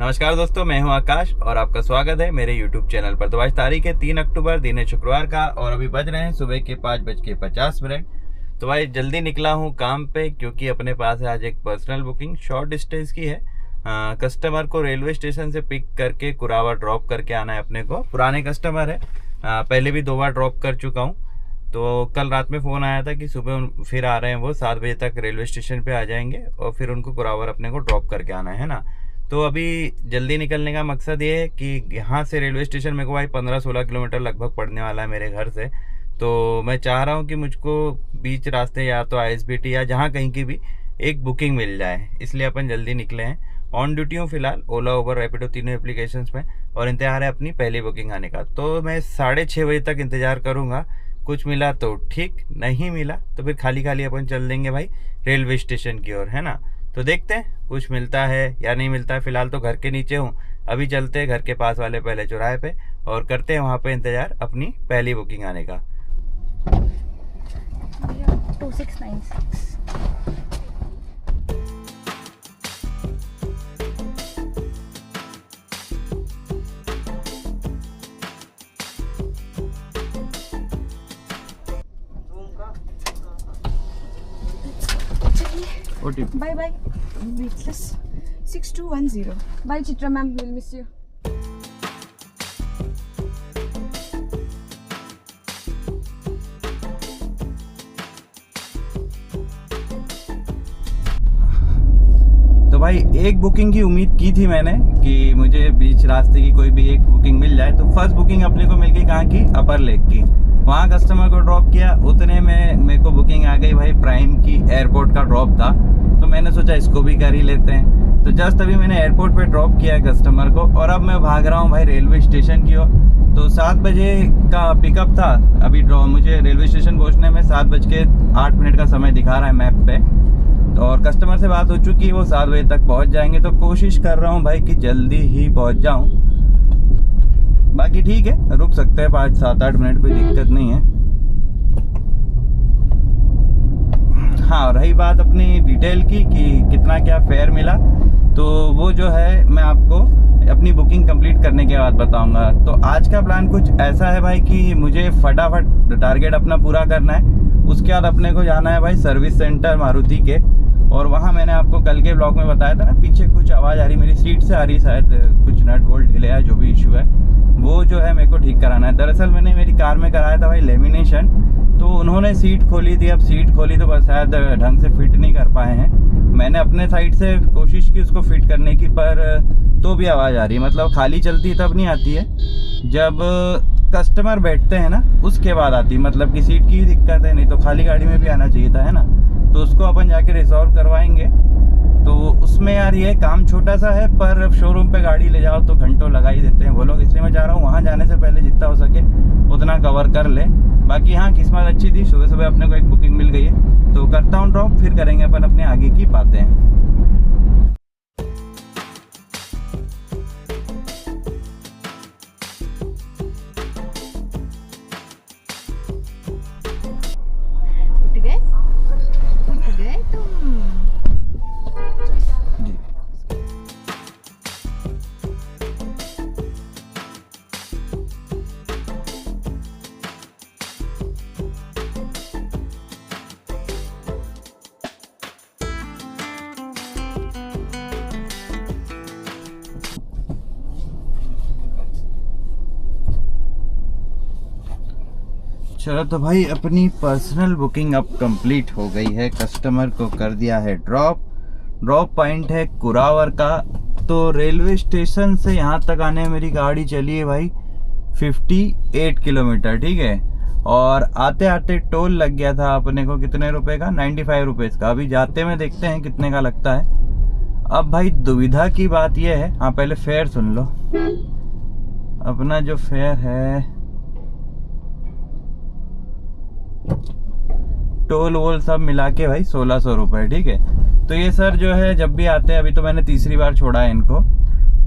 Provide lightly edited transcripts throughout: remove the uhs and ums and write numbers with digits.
नमस्कार दोस्तों, मैं हूं आकाश और आपका स्वागत है मेरे YouTube चैनल पर। तो आज तारीख है 3 अक्टूबर, दिन है शुक्रवार का और अभी बज रहे हैं सुबह के 5:50। तो भाई जल्दी निकला हूं काम पे क्योंकि अपने पास है आज एक पर्सनल बुकिंग शॉर्ट डिस्टेंस की है। कस्टमर को रेलवे स्टेशन से पिक करके कुरावर ड्रॉप करके आना है अपने को। पुराने कस्टमर है, पहले भी 2 बार ड्रॉप कर चुका हूँ। तो कल रात में फ़ोन आया था कि सुबह फिर आ रहे हैं, वो 7 बजे तक रेलवे स्टेशन पे आ जाएंगे और फिर उनको कुरावर अपने को ड्रॉप करके आना है ना। तो अभी जल्दी निकलने का मकसद ये है कि यहाँ से रेलवे स्टेशन मेरे को भाई 15-16 किलोमीटर लगभग पड़ने वाला है मेरे घर से। तो मैं चाह रहा हूँ कि मुझको बीच रास्ते या तो ISBT या जहाँ कहीं की भी एक बुकिंग मिल जाए, इसलिए अपन जल्दी निकले हैं। ऑन ड्यूटी हूँ फिलहाल, ओला उबर रैपिडो तीनों एप्लीकेशंस में, और इंतजार है अपनी पहली बुकिंग आने का। तो मैं 6:30 बजे तक इंतज़ार करूँगा। कुछ मिला तो ठीक, नहीं मिला तो फिर खाली खाली अपन चल देंगे भाई रेलवे स्टेशन की ओर, है ना। तो देखते हैं कुछ मिलता है या नहीं मिलता है। फिलहाल तो घर के नीचे हूँ, अभी चलते हैं घर के पास वाले पहले चौराहे पे और करते हैं वहाँ पे इंतज़ार अपनी पहली बुकिंग आने का। 2696 OTP Bye bye. Waitless 6210. Bye Chitra ma'am, we'll miss you. तो भाई एक बुकिंग की उम्मीद की थी मैंने कि मुझे बीच रास्ते की कोई भी एक बुकिंग मिल जाए। तो फर्स्ट बुकिंग अपने को मिल गई कहाँ की, अपर लेक की। वहाँ कस्टमर को ड्रॉप किया, उतने में मेरे को बुकिंग आ गई भाई प्राइम की, एयरपोर्ट का ड्रॉप था। तो मैंने सोचा इसको भी कर ही लेते हैं। तो जस्ट अभी मैंने एयरपोर्ट पे ड्रॉप किया कस्टमर को और अब मैं भाग रहा हूँ भाई रेलवे स्टेशन की ओर। तो 7 बजे का पिकअप था, अभी मुझे रेलवे स्टेशन पहुँचने में 7:08 का समय दिखा रहा है मैप पे। तो और कस्टमर से बात हो चुकी है, वो 7 बजे तक पहुँच जाएंगे। तो कोशिश कर रहा हूँ भाई कि जल्दी ही पहुँच जाऊँ। बाकी ठीक है, रुक सकते हैं 5-7-8 मिनट, कोई दिक्कत नहीं है। हाँ, रही बात अपनी डिटेल की कि कितना क्या फेयर मिला, तो वो जो है मैं आपको अपनी बुकिंग कंप्लीट करने के बाद बताऊंगा। तो आज का प्लान कुछ ऐसा है भाई कि मुझे फटाफट टारगेट अपना पूरा करना है। उसके बाद अपने को जाना है भाई सर्विस सेंटर मारुति के, और वहाँ मैंने आपको कल के ब्लॉग में बताया था ना, पीछे कुछ आवाज़ आ रही, मेरी सीट से आ रही, शायद कुछ नट बोल्ट ढीले है, जो भी इशू है वो जो है मेरे को ठीक कराना है। दरअसल मैंने मेरी कार में कराया था भाई लेमिनेशन, तो उन्होंने सीट खोली थी। अब सीट खोली तो बस शायद ढंग से फिट नहीं कर पाए हैं। मैंने अपने साइड से कोशिश की उसको फिट करने की, पर तो भी आवाज़ आ रही है। मतलब खाली चलती तब नहीं आती है, जब कस्टमर बैठते हैं ना उसके बाद आती है। मतलब कि सीट की ही दिक्कत है, नहीं तो खाली गाड़ी में भी आना चाहिए था, है ना। तो उसको अपन जाके रिजॉल्व करवाएंगे। तो उसमें यार ये काम छोटा सा है, पर शोरूम पे गाड़ी ले जाओ तो घंटों लगा ही देते हैं वो लोग। इसलिए मैं चाह रहा हूँ वहाँ जाने से पहले जितना हो सके उतना कवर कर ले। बाकी हाँ, किस्मत अच्छी थी, सुबह सुबह अपने को एक बुकिंग मिल गई है। तो करता हूँ ड्रॉप, फिर करेंगे अपन अपने आगे की बातें। उठ गए तुम। चलो तो भाई अपनी पर्सनल बुकिंग अब कंप्लीट हो गई है, कस्टमर को कर दिया है ड्रॉप। ड्रॉप पॉइंट है कुरावर का। तो रेलवे स्टेशन से यहाँ तक आने में मेरी गाड़ी चली है भाई 58 किलोमीटर, ठीक है। और आते आते टोल लग गया था अपने को कितने रुपए का, 95 रुपीज़ का। अभी जाते में देखते हैं कितने का लगता है। अब भाई दुविधा की बात यह है, हाँ पहले फेयर सुन लो। अपना जो फेयर है, टोल वोल सब मिला के भाई 1600 रुपये, ठीक है। तो ये सर जो है जब भी आते हैं, अभी तो मैंने तीसरी बार छोड़ा है इनको,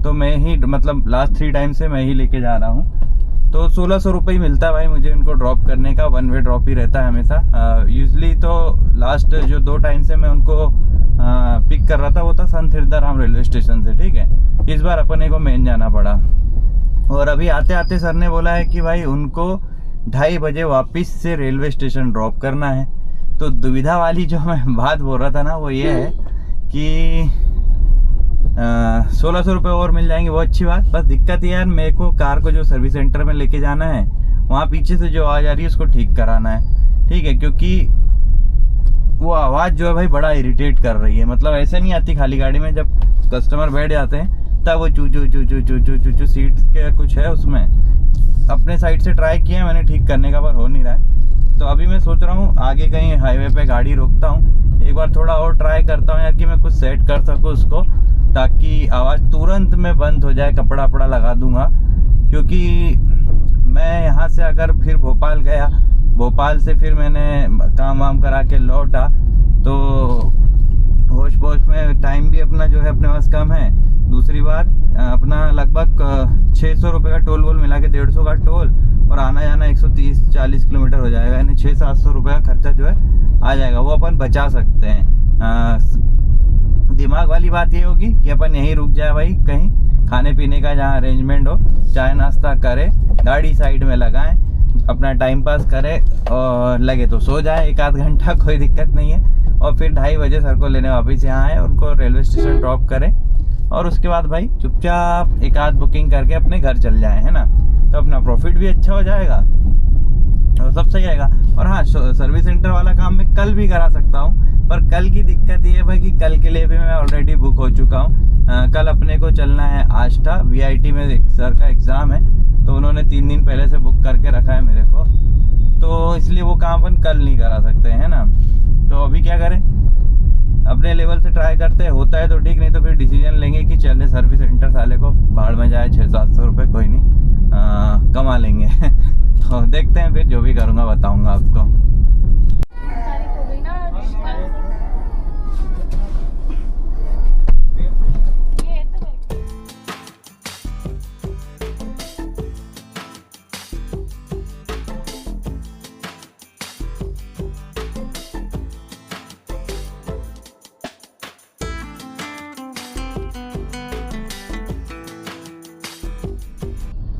तो मैं ही मतलब लास्ट 3 टाइम से मैं ही लेके जा रहा हूँ। तो 1600 रुपये ही मिलता है भाई मुझे इनको ड्रॉप करने का। 1 वे ड्रॉप ही रहता है हमेशा। यूजली तो लास्ट जो 2 टाइम से मैं उनको पिक कर रहा था वो था संत हिरदाराम रेलवे स्टेशन से, ठीक है। इस बार अपने को मेन जाना पड़ा, और अभी आते आते सर ने बोला है कि भाई उनको 2:30 बजे वापस से रेलवे स्टेशन ड्रॉप करना है। तो दुविधा वाली जो मैं बात बोल रहा था ना वो ये है कि 1600 रुपये और मिल जाएंगे, वो अच्छी बात। बस दिक्कत ये है मेरे को कार को जो सर्विस सेंटर में लेके जाना है वहाँ पीछे से जो आवाज़ आ रही है उसको ठीक कराना है, ठीक है, क्योंकि वो आवाज़ जो है भाई बड़ा इरिटेट कर रही है। मतलब ऐसे नहीं आती खाली गाड़ी में, जब कस्टमर बैठ जाते हैं तब वो चू चू चू चू चू चू चू चू सीट के कुछ है उसमें। अपने साइड से ट्राई किया मैंने ठीक करने का, पर हो नहीं रहा है। तो अभी मैं सोच रहा हूँ आगे कहीं हाईवे पे गाड़ी रोकता हूँ, एक बार थोड़ा और ट्राई करता हूँ यार कि मैं कुछ सेट कर सकूँ उसको, ताकि आवाज़ तुरंत में बंद हो जाए। कपड़ा वपड़ा लगा दूंगा, क्योंकि मैं यहाँ से अगर फिर भोपाल गया, भोपाल से फिर मैंने काम वाम करा के लौटा, तो होश पोश में टाइम भी अपना जो है अपने पास कम है। दूसरी बात अपना लगभग 600 रुपये का टोल वोल मिला के 150 का टोल, और आना जाना 130-40 किलोमीटर हो जाएगा, यानी 600-700 रुपये का खर्चा जो है आ जाएगा, वो अपन बचा सकते हैं। दिमाग वाली बात ये होगी कि अपन यहीं रुक जाए भाई, कहीं खाने पीने का जहाँ अरेंजमेंट हो, चाय नाश्ता करे, गाड़ी साइड में लगाएं, अपना टाइम पास करे, और लगे तो सो जाए 1-8 घंटा, कोई दिक्कत नहीं है। और फिर 2:30 बजे सर को लेने वापस यहाँ आए, उनको रेलवे स्टेशन ड्रॉप करें, और उसके बाद भाई चुपचाप 1-8 बुकिंग करके अपने घर चल जाए, है ना। तो अपना प्रॉफिट भी अच्छा हो जाएगा और सब सही रहेगा। और हाँ, सर्विस सेंटर वाला काम मैं कल भी करा सकता हूँ, पर कल की दिक्कत ये है भाई कि कल के लिए भी मैं ऑलरेडी बुक हो चुका हूँ। कल अपने को चलना है आष्टा, VIT में एक सर का एग्ज़ाम है, तो उन्होंने 3 दिन पहले से बुक करके रखा है मेरे को, तो इसलिए वो काम अपन कल नहीं करा सकते हैं ना। तो अभी क्या करें, अपने लेवल से ट्राई करते हैं, होता है तो ठीक, नहीं तो फिर डिसीजन लेंगे कि चले सर्विस सेंटर साले को भाड़ में जाए, 600-700 रुपये कोई नहीं कमा लेंगे। तो देखते हैं, फिर जो भी करूँगा बताऊँगा आपको।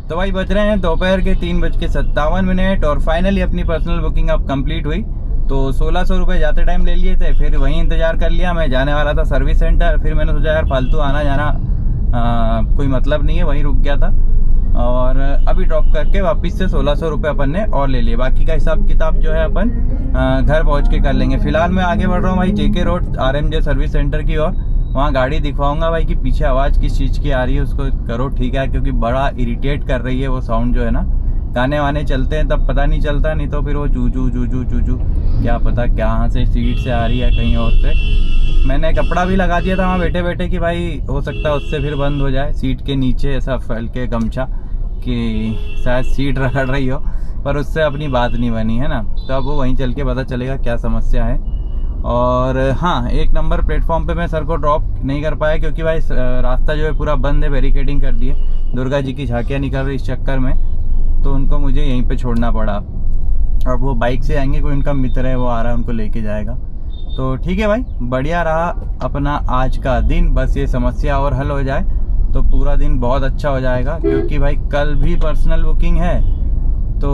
तो भाई बज रहे हैं दोपहर के 3:57 और फाइनली अपनी पर्सनल बुकिंग अब कंप्लीट हुई। तो 1600 रुपये जाते टाइम ले लिए थे, फिर वहीं इंतज़ार कर लिया। मैं जाने वाला था सर्विस सेंटर, फिर मैंने सोचा यार फालतू आना जाना कोई मतलब नहीं है, वहीं रुक गया था। और अभी ड्रॉप करके वापस से 1600 रुपये अपन ने और ले लिए। बाकी का हिसाब किताब जो है अपन घर पहुँच के कर लेंगे। फिलहाल मैं आगे बढ़ रहा हूँ भाई JK road RMJ service centre की ओर, वहाँ गाड़ी दिखवाऊंगा भाई कि पीछे आवाज़ किस चीज़ की आ रही है, उसको करो ठीक है, क्योंकि बड़ा इरिटेट कर रही है वो साउंड जो है ना। गाने वाने चलते हैं तब पता नहीं चलता, नहीं तो फिर वो चू चू चू चू चू चू क्या पता कहाँ से सीट से आ रही है, कहीं और से। मैंने कपड़ा भी लगा दिया था वहाँ बैठे बैठे कि भाई हो सकता है उससे फिर बंद हो जाए, सीट के नीचे ऐसा फैल के गमछा कि शायद सीट रगड़ रही हो, पर उससे अपनी बात नहीं बनी, है ना। तो अब वो वहीं चल के पता चलेगा क्या समस्या है। और हाँ, 1 नंबर प्लेटफॉर्म पे मैं सर को ड्रॉप नहीं कर पाया, क्योंकि भाई रास्ता जो है पूरा बंद है, बैरिकेडिंग कर दिए, दुर्गा जी की झांकियाँ निकल रही इस चक्कर में, तो उनको मुझे यहीं पे छोड़ना पड़ा। अब वो बाइक से आएंगे, कोई उनका मित्र है वो आ रहा है, उनको लेके जाएगा। तो ठीक है भाई, बढ़िया रहा अपना आज का दिन। बस ये समस्या और हल हो जाए तो पूरा दिन बहुत अच्छा हो जाएगा, क्योंकि भाई कल भी पर्सनल बुकिंग है, तो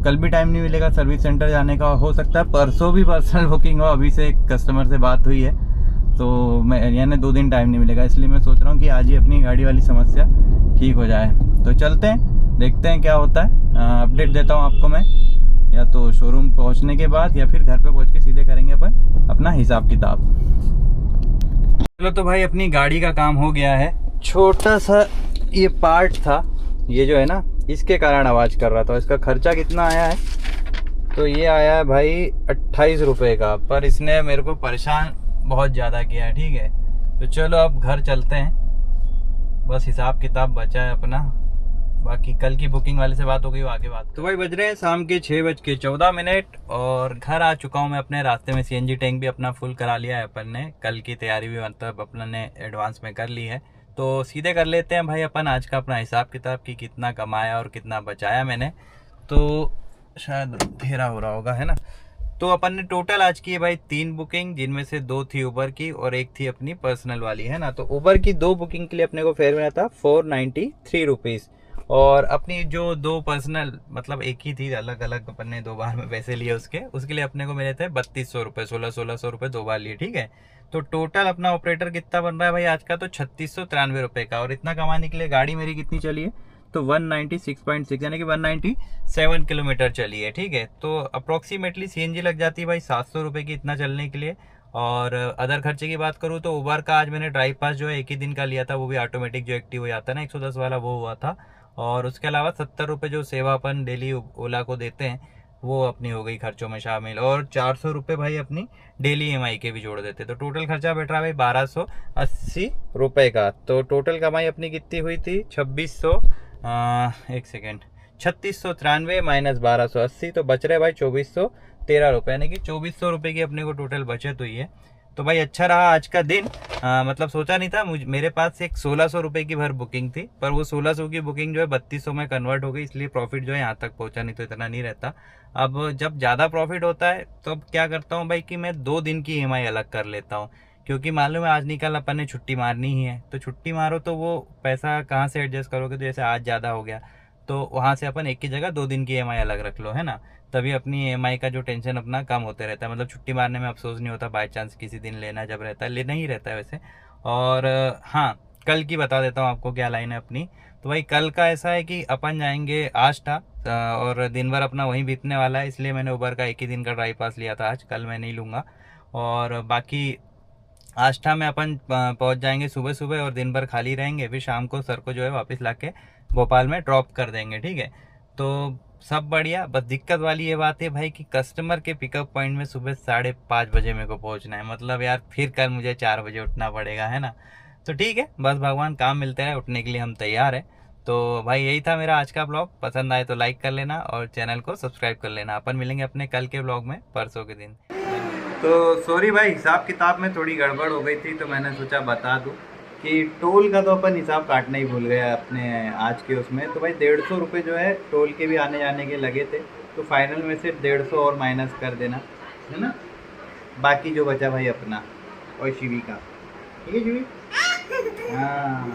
कल भी टाइम नहीं मिलेगा सर्विस सेंटर जाने का। हो सकता है परसों भी पर्सनल बुकिंग हो, अभी से एक कस्टमर से बात हुई है, तो मैं यानी 2 दिन टाइम नहीं मिलेगा। इसलिए मैं सोच रहा हूँ कि आज ही अपनी गाड़ी वाली समस्या ठीक हो जाए। तो चलते हैं, देखते हैं क्या होता है। अपडेट देता हूँ आपको मैं, या तो शोरूम पहुँचने के बाद या फिर घर पे पहुँच के सीधे करेंगे अपन अपना हिसाब किताब। चलो तो भाई अपनी गाड़ी का काम हो गया है। छोटा सा ये पार्ट था, ये जो है ना, इसके कारण आवाज़ कर रहा था। इसका खर्चा कितना आया है, तो ये आया है भाई 28 रुपये का, पर इसने मेरे को परेशान बहुत ज़्यादा किया है। ठीक है, तो चलो अब घर चलते हैं, बस हिसाब किताब बचा है अपना। बाकी कल की बुकिंग वाले से बात हो गई, वो आगे बात। तो भाई बज रहे हैं शाम के 6:14 और घर आ चुका हूँ मैं। अपने रास्ते में CNG टैंक भी अपना फुल करा लिया है अपन ने। कल की तैयारी भी मतलब अपन ने एडवांस में कर ली है। तो सीधे कर लेते हैं भाई अपन आज का अपना हिसाब किताब कि कितना कमाया और कितना बचाया मैंने। तो शायद अंधेरा हो रहा होगा, है ना। तो अपन ने टोटल आज की है भाई 3 बुकिंग, जिनमें से 2 थी उबर की और 1 थी अपनी पर्सनल वाली, है ना। तो उबर की 2 बुकिंग के लिए अपने को फेयर मिला था 493 रुपीज़, और अपनी जो 2 पर्सनल मतलब एक ही थी, अलग अलग अपन ने 2 बार में पैसे लिए उसके लिए अपने को मिले थे 3200 रुपये, 1600 रुपये 2 बार लिए, ठीक है। तो टोटल अपना ऑपरेटर कितना बन रहा है भाई आज का, तो 3693 रुपये का। और इतना कमाने के लिए गाड़ी मेरी कितनी चली है, तो 196.6 यानी कि 197 किलोमीटर चली है, ठीक है। तो अप्रोक्सीमेटली सीएनजी लग जाती है भाई 700 रुपये की इतना चलने के लिए। और अदर खर्चे की बात करूँ तो उबर का आज मैंने ड्राइव पास जो है एक ही दिन का लिया था, वो भी ऑटोमेटिक जो एक्टिव हो जाता है ना 110 वाला, वो हुआ था। और उसके अलावा 70 रुपये जो सेवा अपन डेली ओला को देते हैं वो अपनी हो गई खर्चों में शामिल, और 400 रुपये भाई अपनी डेली EMI के भी जोड़ देते। तो टोटल खर्चा बैठ रहा है भाई 1280 रुपये का। तो टोटल कमाई अपनी कितनी हुई थी, 3693 माइनस 1280, तो बच रहे भाई 2413 रुपये, यानी कि 2400 रुपये की अपने को टोटल बचत हुई है। तो भाई अच्छा रहा आज का दिन। मतलब सोचा नहीं था, मेरे पास एक 1600 रुपये की भर बुकिंग थी, पर वो 1600 की बुकिंग जो है 3200 में कन्वर्ट हो गई, इसलिए प्रॉफिट जो है यहाँ तक पहुँचा, नहीं तो इतना नहीं रहता। अब जब ज़्यादा प्रॉफिट होता है तो अब क्या करता हूँ भाई कि मैं 2 दिन की EMI अलग कर लेता हूँ, क्योंकि मालूम है आज निकल अपन ने छुट्टी मारनी ही है, तो छुट्टी मारो तो वो पैसा कहाँ से एडजस्ट करोगे, तो जैसे आज ज़्यादा हो गया तो वहाँ से अपन एक की जगह 2 दिन की EMI अलग रख लो, है ना। तभी अपनी EMI का जो टेंशन अपना कम होते रहता है, मतलब छुट्टी मारने में अफसोस नहीं होता, बाई चांस किसी दिन लेना जब रहता है, लेना ही रहता है वैसे। और हाँ, कल की बता देता हूँ आपको क्या लाइन है अपनी। तो भाई कल का ऐसा है कि अपन जाएंगे आष्टा, और दिन भर अपना वहीं बीतने वाला है, इसलिए मैंने उबर का एक ही दिन का ड्राइव पास लिया था आज, कल मैं नहीं लूँगा। और बाकी आष्टा में अपन पहुंच जाएंगे सुबह सुबह और दिन भर खाली रहेंगे, फिर शाम को सर को जो है वापस लाके भोपाल में ड्रॉप कर देंगे, ठीक है। तो सब बढ़िया, बस दिक्कत वाली ये बात है भाई कि कस्टमर के पिकअप पॉइंट में सुबह 5:30 बजे मेरे को पहुंचना है, मतलब यार फिर कल मुझे 4 बजे उठना पड़ेगा, है ना। तो ठीक है, बस भगवान काम मिलता है, उठने के लिए हम तैयार हैं। तो भाई यही था मेरा आज का ब्लॉग, पसंद आए तो लाइक कर लेना और चैनल को सब्सक्राइब कर लेना। अपन मिलेंगे अपने कल के ब्लॉग में परसों के दिन। तो सॉरी भाई, हिसाब किताब में थोड़ी गड़बड़ हो गई थी, तो मैंने सोचा बता दूं कि टोल का तो अपन हिसाब काटना ही भूल गए अपने आज के उसमें। तो भाई 150 रुपये जो है टोल के भी आने जाने के लगे थे, तो फाइनल में सिर्फ 150 और माइनस कर देना, है ना। बाकी जो बचा भाई अपना और शिवी का, ठीक है शिवी, हाँ।